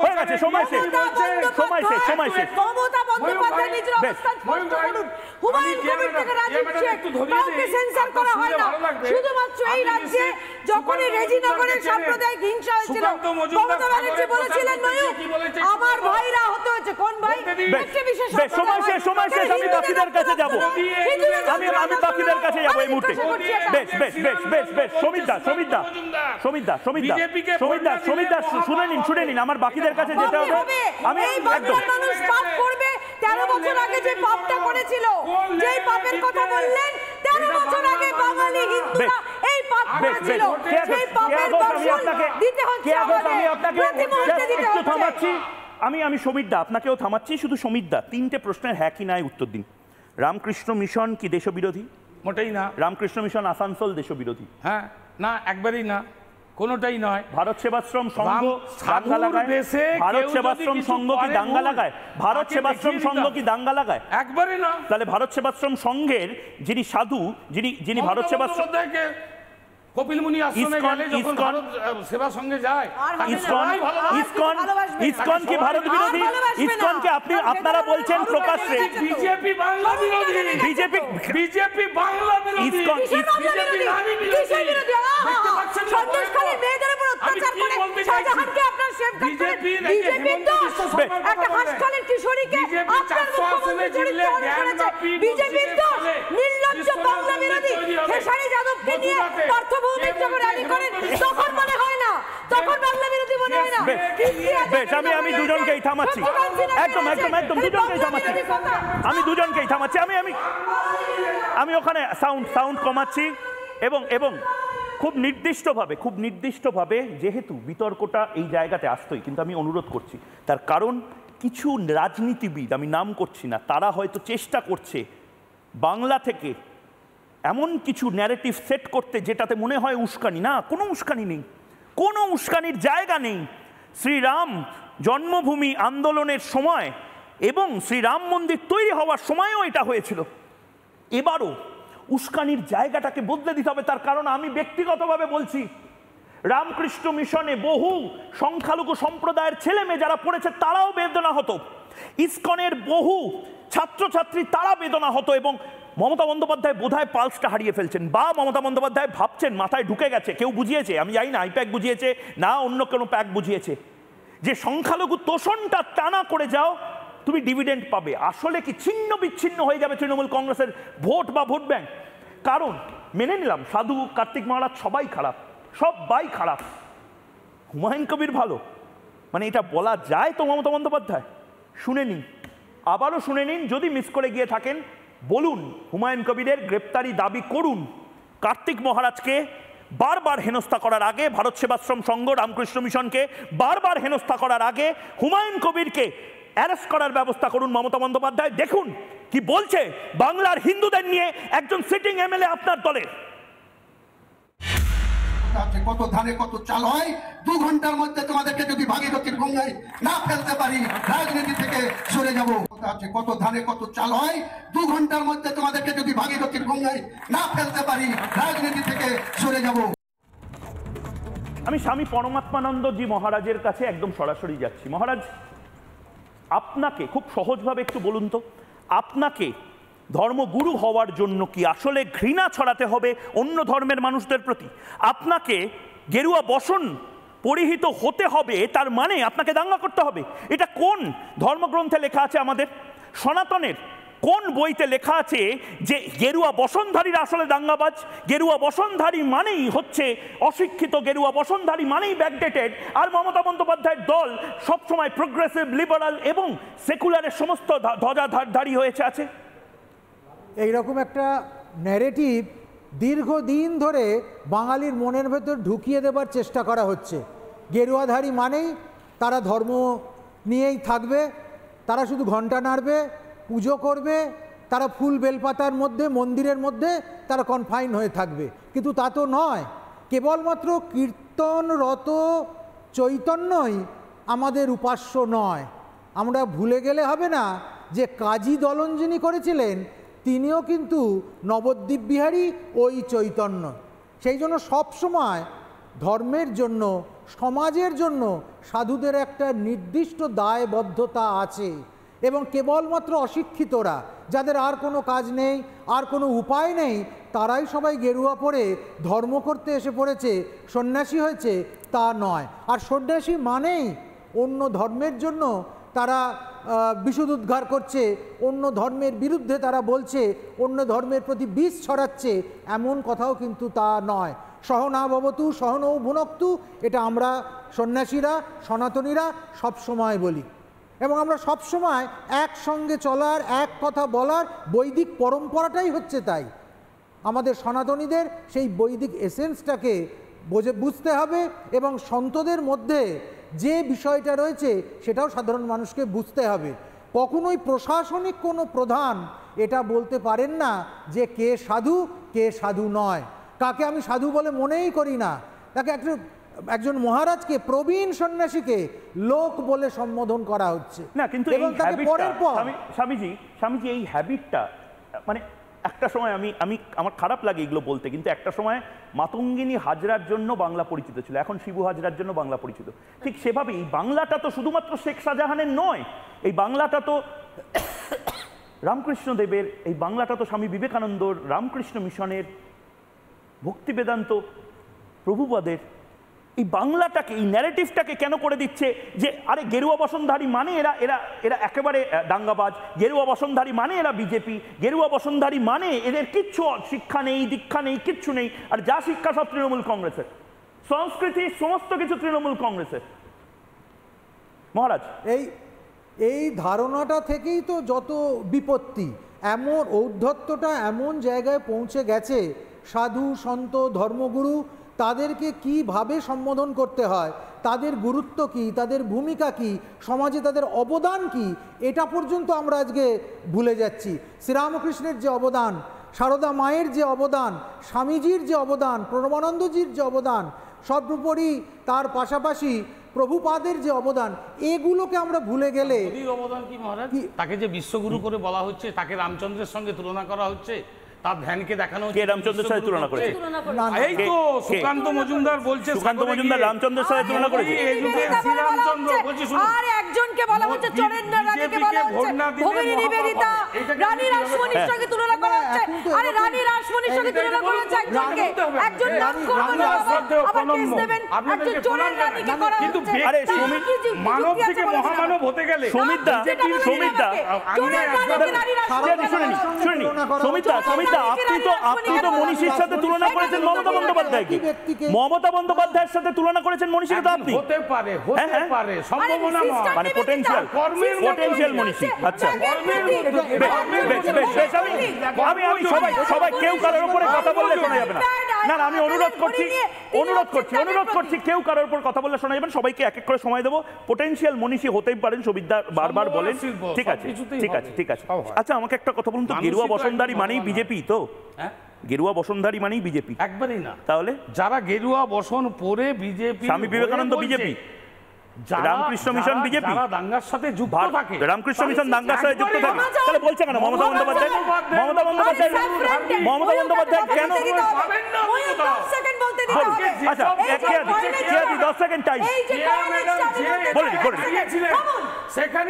হয়ে গেছে, সময় শেষ। মমতা বন্দ্যোপাধ্যায় নিজের অবস্থান স্পষ্ট করুন। হুমায়ুন কবির থেকে রাজীব শেখ কাউকে সেন্সর করা হয় না। শুধুমাত্র এই রাজ্যে যখনই রেজিনগরের সাম্প্রদায়িক হিংসা হয়েছিল, মমতা ব্যানার্জি বলেছিলেন ময়ূক আমার ভাইরা হতে হয়েছে। কোন ভাই? সময় শেষ। আমি বাকিদের কাছে যাব। আমি বাকিদের কাছে যাব এই মুহূর্তে। বেশ সমিতদা শুনে নিন। আমার বাকিদের কাছে যেতে হবে। আমি এই বাংলার মানুষ পাপ করবে। 13 বছর আগে যে পাপটা করেছিল, যেই পাপের কথা বললেন, 13 বছর আগে বাঙালি হিন্দুরা এই পাপ করেছিল, সেই পাপের বর্ষণ দিতে হচ্ছে আমাদের। প্রতি মুহূর্তে দিতে হচ্ছে। আমি সমীরদা আপনাকেও থামাচ্ছি। শুধু সমীরদা 3টে প্রশ্নের হ্যাঁ কি নাই উত্তর দিন। রামকৃষ্ণ মিশন কি দেশবিরোধী? মোটেই না। রামকৃষ্ণ মিশন আসানসোল দেশবিরোধী? হ্যাঁ, না, একবারই না, কোনোটাই নয়। ভারত সেবাশ্রম সংঘ দাঙ্গা লাগায়? ভারত সেবাশ্রম সংঘ কি দাঙ্গা লাগায়? ভারত সেবাশ্রম সংঘ কি দাঙ্গা লাগায়? একবারে না। তাহলে ভারত সেবাশ্রম সংঘের যিনি সাধু, যিনি ভারত সেবাশ্রম কপিল মুনি আশ্রমে গেলে যখন ভারত সেবা সঙ্গে যায়, ইসকন কি ভারত বিরোধী? ইসকনকে আপনারা বলছেন প্রকাশ্যে বিজেপি বাংলা বিরোধী। বিজেপি বাংলা বিরোধী। ইসকন সন্দেশখালী মেয়েদের উপর অত্যাচার করে শাহজাহানকে আপনার সেভ করতে বিজেপির দোষ। একটা হাসখালীর কিশোরীকে আপনার মুখ্যমন্ত্রী চরিত্র করেছে, বিজেপির দোষ। নির্লজ্জ বাংলা বিরোধী খেসারি যাদবকে নিয়ে পার্থভৌমিক যখন র্যালি করেন তখন মনে হয় না, তখন বাংলা বিরোধী মনে হয় না। বেশ, আমি দুজনকেই থামাচ্ছি। একদম দুজনকেই থামাচ্ছি। আমি দুজনকেই থামাচ্ছি। আমি ওখানে সাউন্ড কমাচ্ছি এবং খুব নির্দিষ্টভাবে যেহেতু বিতর্কটা এই জায়গাতে আসতোই, কিন্তু আমি অনুরোধ করছি, তার কারণ কিছু রাজনীতিবিদ, আমি নাম করছি না, তারা হয়তো চেষ্টা করছে বাংলা থেকে এমন কিছু ন্যারেটিভ সেট করতে যেটাতে মনে হয় উস্কানি। না, কোনো উস্কানি নেই, কোনো উস্কানির জায়গা নেই। শ্রীরাম জন্মভূমি আন্দোলনের সময় এবং শ্রীরাম মন্দির তৈরি হওয়ার সময়ও এটা হয়েছিল। এবারও উস্কানির জায়গাটাকে বদলে দিতে হবে। তার কারণ আমি ব্যক্তিগতভাবে বলছি, রামকৃষ্ণ মিশনে বহু সংখ্যালঘু সম্প্রদায়ের ছেলে মেয়ে যারা পড়েছে তারাও বেদনা হতো, ইসকনের বহু ছাত্রছাত্রী তারা বেদনা হতো। এবং মমতা বন্দ্যোপাধ্যায় বোধহয় পালসটা হারিয়ে ফেলছেন, বা মমতা বন্দ্যোপাধ্যায় ভাবছেন মাথায় ঢুকে গেছে, কেউ বুঝিয়েছে, আমি জানি না, আইপ্যাক বুঝিয়েছে না অন্য কোনো প্যাক বুঝিয়েছে, যে সংখ্যালঘু তোষণটা টানা করে যাও, তুমি ডিভিডেন্ড পাবে। আসলে কি ছিন্ন বিচ্ছিন্ন হয়ে যাবে তৃণমূল কংগ্রেসের ভোট বা ভোট ব্যাংক? কারণ মেনে নিলাম সাধু কার্তিক মহারাজ সবাই খারাপ, হুমায়ুন কবির ভালো, মানে এটা বলা যায় তো মমতা বন্দ্যোপাধ্যায়? শুনে নিন, আবারও শুনে নিন, যদি মিস করে গিয়ে থাকেন বলুন, হুমায়ুন কবিরের গ্রেপ্তারি দাবি করুন। কার্তিক মহারাজকে বারবার হেনস্থা করার আগে, ভারত সেবাশ্রম সংঘ রামকৃষ্ণ মিশনকে বারবার হেনস্থা করার আগে হুমায়ুন কবিরকে অ্যারেস্ট করার ব্যবস্থা করুন মমতা বন্দ্যোপাধ্যায়। দেখুন কি বলছে বাংলার হিন্দুদের নিয়ে একজন সিটিং এমএলএ আপনার দলের। কত ধানে কত চাল হয়, 2 ঘন্টার মধ্যে তোমাদেরকে যদি ভাগীরথীর গঙ্গায় না ফেলতে পারি রাজনীতি থেকে সরে যাব। কত ধানে কত চাল হয়, 2 ঘন্টার মধ্যে তোমাদেরকে যদি ভাগীরথীর গঙ্গায় না ফেলতে পারি রাজনীতি থেকে সরে যাব। আমি স্বামী পরমাত্মানন্দজি মহারাজের কাছে একদম সরাসরি যাচ্ছি। মহারাজ, আপনাকে খুব সহজভাবে একটু বলুন তো, আপনাকে ধর্মগুরু হওয়ার জন্য কি আসলে ঘৃণা ছড়াতে হবে অন্য ধর্মের মানুষদের প্রতি? আপনাকে গেরুয়া বসন পরিহিত হতে হবে, তার মানে আপনাকে দাঙ্গা করতে হবে? এটা কোন ধর্মগ্রন্থে লেখা আছে? আমাদের সনাতনের কোন বইতে লেখা আছে যে গেরুয়া বসনধারীরা আসলে দাঙ্গাবাজ? গেরুয়া বসনধারী মানেই হচ্ছে অশিক্ষিত, গেরুয়া বসনধারী মানেই ব্যাকডেটেড। আর মমতা বন্দ্যোপাধ্যায়ের দল সবসময় প্রোগ্রেসিভ, লিবারাল এবং সেকুলারের সমস্ত ধ্বজাধারী হয়েছে আছে। এইরকম একটা ন্যারেটিভ দীর্ঘদিন ধরে বাঙালির মনের ভেতর ঢুকিয়ে দেবার চেষ্টা করা হচ্ছে। গেরুয়াধারী মানেই তারা ধর্ম নিয়েই থাকবে, তারা শুধু ঘণ্টা নাড়বে, পুজো করবে, তারা ফুল বেলপাতার মধ্যে মন্দিরের মধ্যে তারা কনফাইন হয়ে থাকবে। কিন্তু তা তো নয়, কেবলমাত্র কীর্তনরত চৈতন্যই আমাদের উপাস্য নয়। আমরা ভুলে গেলে হবে না যে কাজী দলন যিনি করেছিলেন তিনিও কিন্তু নবদ্বীপ বিহারী ওই চৈতন্য। সেই জন্য সবসময় ধর্মের জন্য, সমাজের জন্য সাধুদের একটা নির্দিষ্ট দায়বদ্ধতা আছে। এবং কেবলমাত্র অশিক্ষিতরা, যাদের আর কোনো কাজ নেই, আর কোনো উপায় নেই, তারাই সবাই গেরুয়া পরে ধর্ম করতে এসে পড়েছে, সন্ন্যাসী হয়েছে, তা নয়। আর সন্ন্যাসী মানেই অন্য ধর্মের জন্য তারা বিশুদ্ধোদ্গার করছে, অন্য ধর্মের বিরুদ্ধে তারা বলছে, অন্য ধর্মের প্রতি বিষ ছড়াচ্ছে, এমন কথাও কিন্তু তা নয়। সহনা ভবতু সহনৌ ভুনক্তু, এটা আমরা সন্ন্যাসীরা, সনাতনীরা সবসময় বলি। এবং আমরা সবসময় একসঙ্গে চলার, এক কথা বলার বৈদিক পরম্পরাটাই হচ্ছে তাই। আমাদের সনাতনীদের সেই বৈদিক এসেন্সটাকে বুঝতে হবে এবং সন্তদের মধ্যে যে বিষয়টা রয়েছে সেটাও সাধারণ মানুষকে বুঝতে হবে। কখনোই প্রশাসনিক কোনো প্রধান এটা বলতে পারেন না যে কে সাধু কে সাধু নয়। কাকে আমি সাধু বলে মনেই করি না, তাকে একজন মহারাজকে, প্রবীণ সন্ন্যাসীকে লোক বলে সম্বোধন করা হচ্ছে না। কিন্তু এবং তাকে পরের পর স্বামীজি এই হ্যাবিটটা, মানে একটা সময় আমার খারাপ লাগে এগুলো বলতে, কিন্তু একটা সময় মাতঙ্গিনী হাজরার জন্য বাংলা পরিচিত ছিল, এখন শিবু হাজরার জন্য বাংলা পরিচিত। ঠিক সেভাবেই এই বাংলাটা তো শুধুমাত্র শেখ শাহজাহানের নয়, এই বাংলাটা তো রামকৃষ্ণ দেবের, এই বাংলাটা তো স্বামী বিবেকানন্দর, রামকৃষ্ণ মিশনের, ভক্তি বেদান্ত, প্রভুপাদের। এই বাংলাটাকে, এই ন্যারেটিভটাকে কেন করে দিচ্ছে যে আরে গেরুয়া বসনধারী মানে এরা এরা এরা একেবারে দাঙ্গাবাজ, গেরুয়া বসনধারী মানে এরা বিজেপি, গেরুয়া বসনধারী মানে এদের কিচ্ছু শিক্ষা নেই, দীক্ষা নেই, কিচ্ছু নেই, আর যা শিক্ষা সব তৃণমূল কংগ্রেসের, সংস্কৃতি সমস্ত কিছু তৃণমূল কংগ্রেসের। মহারাজ, এই ধারণাটা থেকেই তো যত বিপত্তি, এমন ঔদ্ধত্যটা এমন জায়গায় পৌঁছে গেছে। সাধু সন্ত ধর্মগুরু তাদেরকে কিভাবে সম্বোধন করতে হয়, তাদের গুরুত্ব কি, তাদের ভূমিকা কি, সমাজে তাদের অবদান কি, এটা পর্যন্ত আমরা আজকে ভুলে যাচ্ছি। শ্রীরামকৃষ্ণের যে অবদান, সারদা মায়ের যে অবদান, স্বামীজির যে অবদান, প্রণবানন্দজির যে অবদান, সর্বোপরি তার পাশাপাশি প্রভুপাদের যে অবদান, এগুলোকে আমরা ভুলে গেলে অবদান কি মহারাজ? তাকে যে বিশ্বগুরু করে বলা হচ্ছে, তাকে রামচন্দ্রের সঙ্গে তুলনা করা হচ্ছে, তার ধ্যানকে দেখানো হচ্ছে। কে রামচন্দ্রের সাথে তুলনা করেছে? এই তো সুকান্ত মজুমদার বলছে, সুকান্ত মজুমদার রামচন্দ্রের সাথে তুলনা করেছে। এই যুগে শ্রীরামচন্দ্র বলছি, শুনুন, আর একজনকে বলা হচ্ছে চরেন্দ্র রানীকে বলা হচ্ছে, ভগিনী নিবেদিতা, রানী রাসমণির সঙ্গে তুলনা করা হচ্ছে। আরে রানী রাসমণির সঙ্গে তুলনা করা হচ্ছে একজনকে, একজন নাম করবেন আবার কেস দেবেন, একজন চোরের রানীকে করা হচ্ছে। আরে মানব থেকে মহামানব হতে গেলে সমিতদা আপনি তো মনীষীর সাথে তুলনা করেছেন মমতা বন্দ্যোপাধ্যায়কে, মমতা বন্দ্যোপাধ্যায়ের সাথে তুলনা করেছেন মনীষীকে। তো আপনি হতে পারে সম্ভাবনা, মানে পোটেনশিয়াল মনীষী। আচ্ছা, আমি সবাই কেউ কারোর উপরে কথা বললে শোনা যাবে না। না, আমি অনুরোধ করছি কেউ কারোর উপর কথা বললে শোনা যাবে না। সবাইকে এক এক করে সময় দেবো। পোটেনশিয়াল মনীষী হতেই পারেন, সুবিধা বারবার বলেন, ঠিক আছে। আচ্ছা, আমাকে একটা কথা বলুন তো, গেরুয়া বসনধারী মানেই বিজেপি? তো গেরুয়া বসনধারী মানেই বিজেপি? একবারই না। তাহলে যারা গেরুয়া বসন পরে BJP, Swami Vivekananda BJP, Ramakrishna mission BJP, দাঙ্গার সাথে যুক্ত থাকে, রামকৃষ্ণ মিশন দাঙ্গার সাথে যুক্ত থাকে, তাহলে বলছে কেন মমতা বন্দ্যোপাধ্যায় কেন? আচ্ছা, 10 সেকেন্ড টাইম সেখানে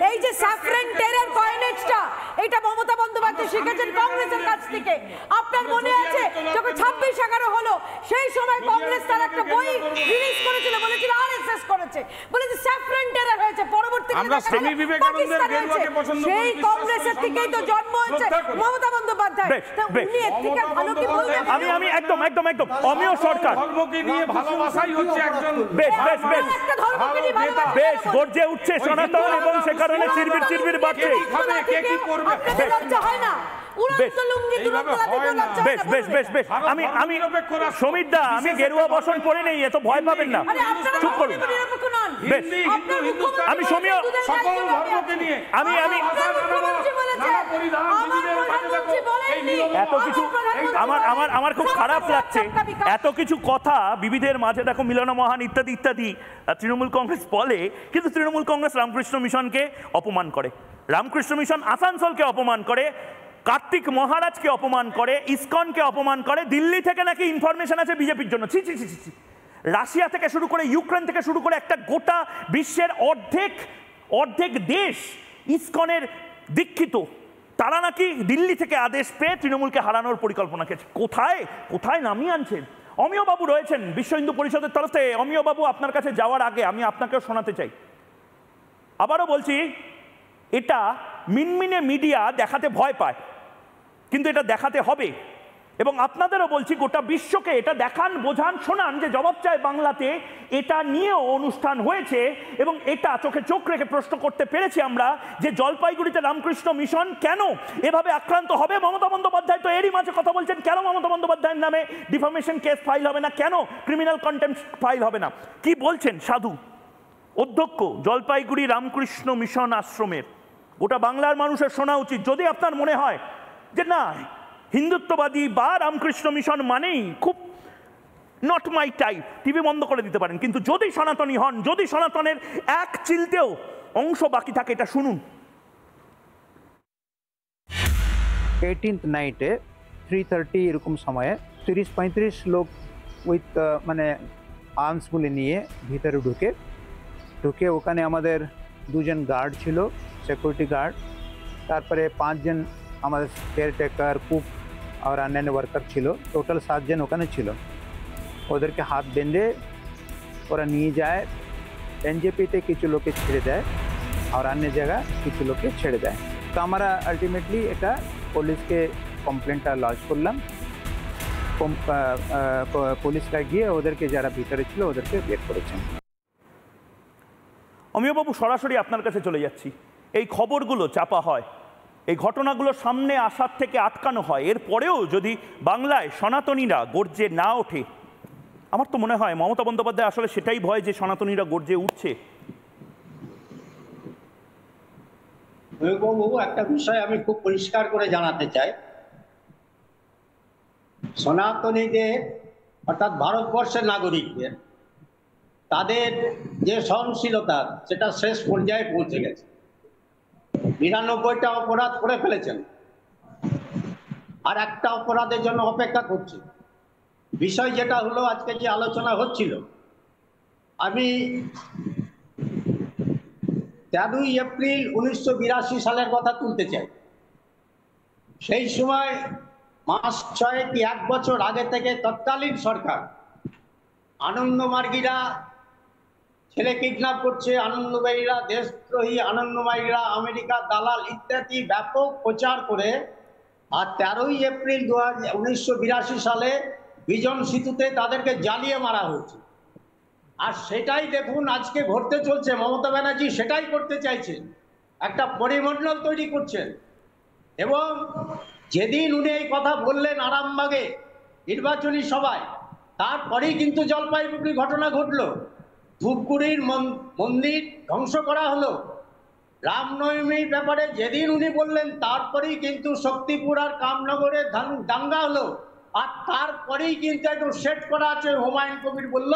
এই যে স্যাফরন টেরার কয়েনেজটা, এটা মমতা বন্দ্যোপাধ্যায় শিখেছেন কংগ্রেসের কাছ থেকে। আপনার মনে আছে যখন 26/11 হলো, সেই সময় কংগ্রেস তার একটা বই রিলিজ করেছিল, বলেছিল আরএসএস করেছে, বলেছে স্যাফরন টেরার হয়েছে। পরবর্তীতে আমরা স্বামী বিবেকানন্দের গেরুয়াকে পছন্দ করি, সেই কংগ্রেসের থেকেই তো জন্ম হয়েছে মমতা বন্দ্যোপাধ্যায়। উনি এর থেকে ভালো কি বলবেন? আমি একদম অমিয় সরকার, ধর্মকে নিয়ে ভালোবাসাই হচ্ছে একজন বেশ গর্জে উঠছে সনাতন, এবং সে কারণে চিরবির বাড়ছে। লজ্জা হয় না? বেশ বেশ বেশ বেশ আমি সমীর দা, আমি গেরুয়া বসন পরে নেই, এত ভয় পাবেন না, চুপ করুন। বেশ, আমি সমীর, আমি এত কিছু আমার খুব খারাপ লাগছে, এত কিছু কথা বিবিধের মাঝে দেখো মিলন মহান ইত্যাদি ইত্যাদি তৃণমূল কংগ্রেস বলে, কিন্তু তৃণমূল কংগ্রেস রামকৃষ্ণ মিশনকে অপমান করে, রামকৃষ্ণ মিশন আসানসোলকে অপমান করে, কার্তিক মহারাজকে অপমান করে, ইসকনকে অপমান করে। দিল্লি থেকে নাকি ইনফরমেশন আছে বিজেপির জন্য, ছি ছি ছি ছি। রাশিয়া থেকে শুরু করে, ইউক্রেন থেকে শুরু করে, একটা গোটা বিশ্বের অর্ধেক দেশ ইসকনের দীক্ষিত, তারা নাকি দিল্লি থেকে আদেশ পেয়ে তৃণমূলকে হারানোর পরিকল্পনা করেছে। কোথায় কোথায় নামিয়ে আনছেন? অমিয় বাবু রয়েছেন বিশ্ব হিন্দু পরিষদের তরফ থেকে। অমিয় বাবু, আপনার কাছে যাওয়ার আগে আমি আপনাকেও শোনাতে চাই, আবারও বলছি, এটা মিনমিনে মিডিয়া দেখাতে ভয় পায়, কিন্তু এটা দেখাতে হবে। এবং আপনাদেরও বলছি, গোটা বিশ্বকে এটা দেখান, বোঝান, শোনান যে জবাব চায় বাংলাতে এটা নিয়েও অনুষ্ঠান হয়েছে, এবং এটা চোখে চোখ রেখে প্রশ্ন করতে পেরেছি আমরা যে জলপাইগুড়িতে রামকৃষ্ণ মিশন কেন এভাবে আক্রান্ত হবে। মমতা বন্দ্যোপাধ্যায় তো এরই মাঝে কথা বলছেন, কেন মমতা বন্দ্যোপাধ্যায়ের নামে ডিফামেশন কেস ফাইল হবে না, কেন ক্রিমিনাল কন্টেম্পট ফাইল হবে না। কি বলছেন সাধু অধ্যক্ষ জলপাইগুড়ি রামকৃষ্ণ মিশন আশ্রমের? গোটা বাংলার মানুষের শোনা উচিত। যদি আপনার মনে হয় যে না, হিন্দুত্ববাদী বা রামকৃষ্ণ মিশন মানেই খুব নট মাই টাইপ, টিভি বন্ধ করে দিতে পারেন, কিন্তু যদি সনাতনী হন, যদি সনাতনের এক চিলতেও অংশ বাকি থাকে, এটা শুনুন। 18th নাইটে 3:30 এরকম সময়ে 30-35 লোক উইথ মানে আর্মসগুলি নিয়ে ভিতরে ঢুকে ওখানে আমাদের 2 জন গার্ড ছিল, সিকিউরিটি গার্ড, তারপরে 5 জন আমাদের কেয়ারটেকার, কুক আর অন্যান্য ওয়ার্কার ছিল, টোটাল 7 জন ওখানে ছিল। ওদেরকে হাত বেঁধে ওরা নিয়ে যায়, এনজেপিতে কিছু লোকে ছেড়ে দেয় আর অন্য জায়গায় কিছু লোকে ছেড়ে দেয়। তো আমরা আলটিমেটলি এটা পুলিশকে কমপ্লেনটা লজ করলাম, পুলিশরা গিয়ে ওদেরকে যারা ভিতরে ছিল ওদেরকে বের করেছেন। অমিয়বাবু, সরাসরি আপনার কাছে চলে যাচ্ছি। এই খবরগুলো চাপা হয়, এই ঘটনাগুলো সামনে আসার থেকে আটকানো হয়, এরপরেও যদি বাংলায় সনাতনীরা গর্জে না ওঠে, আমার তো মনে হয় মমতা বন্দ্যোপাধ্যায় আসলে সেটাই ভয় যে সনাতনীরা গর্জে উঠছে। বাবু, একটা বিষয় আমি খুব পরিষ্কার করে জানাতে চাই, সনাতনীদের অর্থাৎ ভারতবর্ষের নাগরিকদের তাদের যে সহনশীলতা সেটা শেষ পর্যায়ে পৌঁছে গেছে। 99টা অপরাধ করে ফেলেছেন, আর একটা অপরাধের জন্য অপেক্ষা করছে। বিষয় যেটা হলো, আজকে যে আলোচনা হচ্ছিল, আমি 13ই এপ্রিল 1982 সালের কথা তুলতে চাই। সেই সময় মাস 6 কি 1 বছর আগে থেকে তৎকালীন সরকার আনন্দমার্গীরা ছেলে কিডন্যাপ করছে, আনন্দবাহীরা দেশদ্রোহী, আনন্দমার্গীরা আমেরিকা দালাল ইত্যাদি ব্যাপক প্রচার করে, আর 13ই এপ্রিল 1982 সালে বিজন সেতুতে তাদেরকে জ্বালিয়ে মারা হয়েছে। আর সেটাই দেখুন আজকে ঘটতে চলছে। মমতা ব্যানার্জি সেটাই করতে চাইছেন, একটা পরিমণ্ডল তৈরি করছেন। এবং যেদিন উনি এই কথা বললেন আরামবাগে নির্বাচনী সভায়, তারপরেই কিন্তু জলপাইগুড়ি ঘটনা ঘটল, ধূপগুড়ির মন্দির ধ্বংস করা হলো। রামনবমীর ব্যাপারে যেদিন উনি বললেন, তারপরেই কিন্তু শক্তিপুর আর কামনগরে দাঙ্গা হলো। আর তারপরেই কিন্তু একদম সেট করা আছে, হুমায়ুন কবির বলল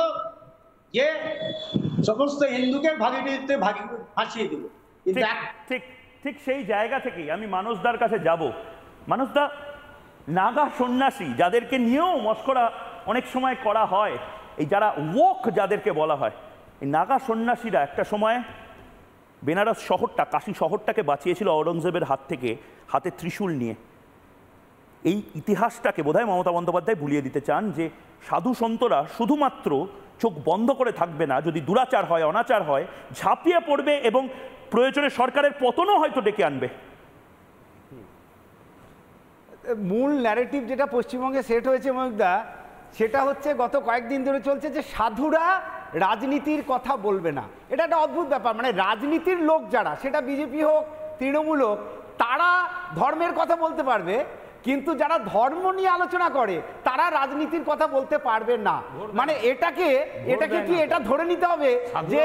যে সমস্ত হিন্দুকে ভাগিয়ে ফাঁসিয়ে দেব। ঠিক ঠিক সেই জায়গা থেকেই আমি মানসদার কাছে যাব। মানসদা, নাগা সন্ন্যাসী যাদেরকে নিয়েও মস্করা অনেক সময় করা হয়, এই যারা ওক যাদেরকে বলা হয়, এই নাগা সন্ন্যাসীরা একটা সময় বেনারস শহরটা, কাশী শহরটাকে বাঁচিয়েছিল ঔরঙ্গজেবের হাত থেকে, হাতে ত্রিশূল নিয়ে। এই ইতিহাসটাকে বোধহয় মমতা বন্দ্যোপাধ্যায় ভুলিয়ে দিতে চান যে সাধু সন্তরা শুধুমাত্র চোখ বন্ধ করে থাকবে না, যদি দুরাচার হয়, অনাচার হয়, ঝাঁপিয়ে পড়বে এবং প্রয়োজনে সরকারের পতনও হয়তো ডেকে আনবে। মূল ন্যারেটিভ যেটা পশ্চিমবঙ্গে সেট হয়েছে ময়ূকদা, সেটা হচ্ছে গত কয়েকদিন ধরে চলছে যে সাধুরা রাজনীতির কথা বলবে না। এটা একটা অদ্ভুত ব্যাপার, মানে রাজনীতির লোক যারা, সেটা বিজেপি হোক তৃণমূল হোক, তারা ধর্মের কথা বলতে পারবে, কিন্তু যারা ধর্ম নিয়ে আলোচনা করে তারা রাজনীতির কথা বলতে পারবে না। মানে এটাকে কি এটা ধরে নিতে হবে যে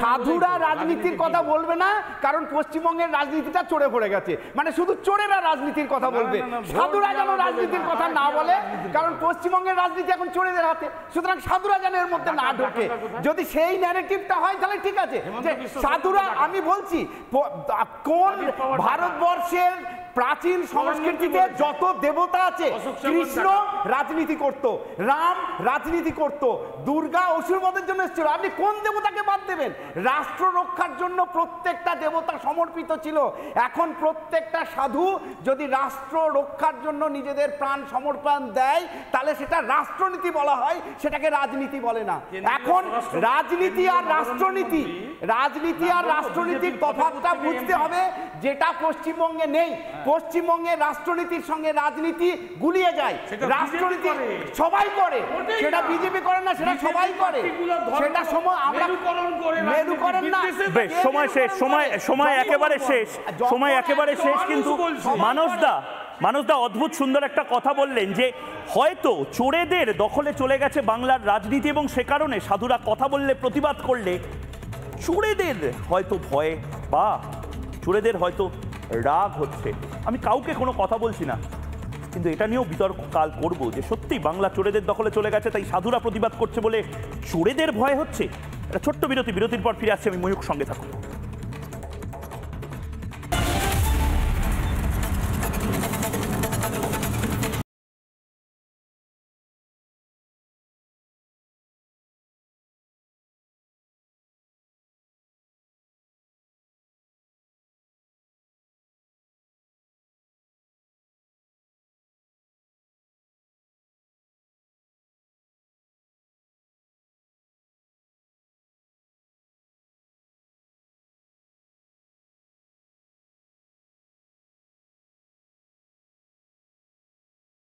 সাধুরা রাজনীতির কথা বলবে না, কারণ পশ্চিমবঙ্গের রাজনীতিটা চড়ে পড়ে গেছে, মানে শুধু চোরেরা রাজনীতির কথা বলবে, সাধুরা যেন রাজনীতির কথা না বলে, কারণ পশ্চিমবঙ্গের রাজনীতি এখন চোরেদের হাতে, সুতরাং সাধুরা যেন এর মধ্যে না ঢোকে। যদি সেই ন্যারেটিভটা হয় তাহলে ঠিক আছে যে সাধুরা, আমি বলছি কোন ভারতবর্ষের প্রাচীন সংস্কৃতিতে যত দেবতা আছে, কৃষ্ণ রাজনীতি করত, রাম রাজনীতি করত, দুর্গা অসুরবধের জন্য এসেছিল, আপনি কোন দেবতাকে বাদ দেবেন? রাষ্ট্র রক্ষার জন্য প্রত্যেকটা দেবতা সমর্পিত ছিল। এখন প্রত্যেকটা সাধু যদি রাষ্ট্র রক্ষার জন্য নিজেদের প্রাণ সমর্পণ দেয় তাহলে সেটা রাষ্ট্রনীতি বলা হয়, সেটাকে রাজনীতি বলে না। এখন রাজনীতি আর রাষ্ট্রনীতির তফাৎটা বুঝতে হবে, যেটা পশ্চিমবঙ্গে নেই। পশ্চিমবঙ্গের রাষ্ট্রনীতির সঙ্গে রাজনীতি গুলিয়ে যায়। রাষ্ট্রনীতি সবাই করে, সেটা বিজেপি করে না, সেটা সবাই করে, সেটা সময় আমরা মেরু করেন না। বেশ, সময় শেষ, সময় একেবারে শেষ। কিন্তু মানসদা অদ্ভুত সুন্দর একটা কথা বললেন যে হয়তো চোরেদের দখলে চলে গেছে বাংলার রাজনীতি এবং সে কারণে সাধুরা কথা বললে, প্রতিবাদ করলে চোরেদের হয়তো ভয় বা চোরেদের হয়তো রাগ হচ্ছে। আমি কাউকে কোনো কথা বলছি না, কিন্তু এটা নিয়েও বিতর্ক কাল করবো যে সত্যি বাংলা চোরেদের দখলে চলে গেছে, তাই সাধুরা প্রতিবাদ করছে বলে চোরেদের ভয় হচ্ছে। একটা ছোট্ট বিরতির পর ফিরে আসছে আমি, ময়ূক, সঙ্গে থাকুন।